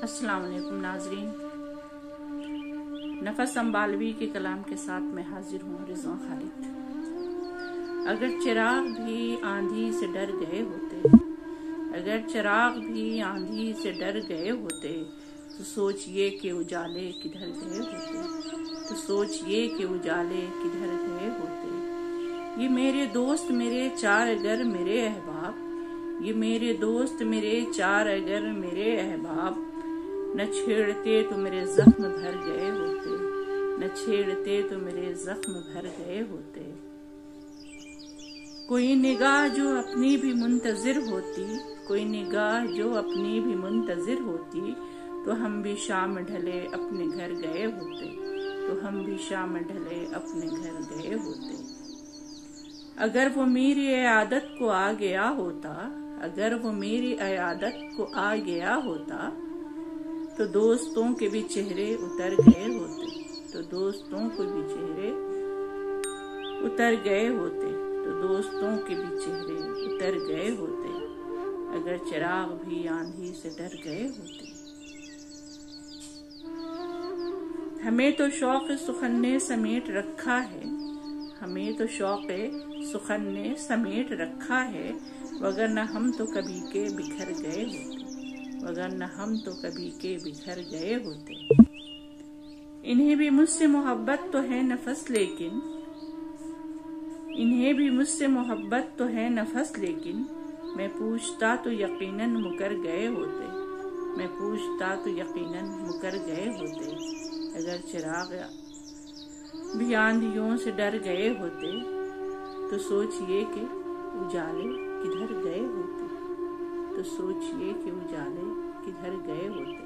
अस्सलाम वालेकुम नाजरीन, नफस अंबालवी के कलाम के साथ मैं हाजिर हूँ रिजवान खालिद। अगर चिराग भी आंधी से डर गए होते, अगर चिराग भी आंधी से डर गए होते, तो सोचिए कि उजाले किधर गए होते, तो सोचिए कि उजाले किधर गए होते। ये मेरे दोस्त मेरे चार अगर मेरे अहबाब, ये मेरे दोस्त मेरे चार अगर मेरे अहबाब, न छेड़ते तो मेरे जख्म भर गए होते, न छेड़ते तो मेरे जख्म भर गए होते। कोई निगाह जो अपनी भी मुंतजिर होती, कोई निगाह जो अपनी भी मुंतजिर होती, तो हम भी शाम ढले अपने घर गए होते, तो हम भी शाम ढले अपने घर गए होते। अगर वो मेरी इयादत को आ गया होता, अगर वो मेरी इयादत को आ गया होता, तो दोस्तों के भी चेहरे उतर गए होते, तो दोस्तों के भी चेहरे उतर गए होते, तो दोस्तों के भी चेहरे उतर गए होते। अगर चिराग भी आंधी से डर गए होते। हमें तो शौक सुखन ने समेट रखा है, हमें तो शौक सुखन ने समेट रखा है, वगरना हम तो कभी के बिखर गए होते, वगरना हम तो कभी के बिखर गए होते। इन्हें भी मुझसे मोहब्बत तो है नफस लेकिन, इन्हें भी मुझसे मोहब्बत तो है नफस लेकिन, मैं पूछता तो यकीनन मुकर गए होते, मैं पूछता तो यकीनन मुकर गए होते। अगर चिराग भी आंधियों से डर गए होते, तो सोचिए कि उजाले किधर गए होते, तो सोचिए कि उजाले किधर गए होते।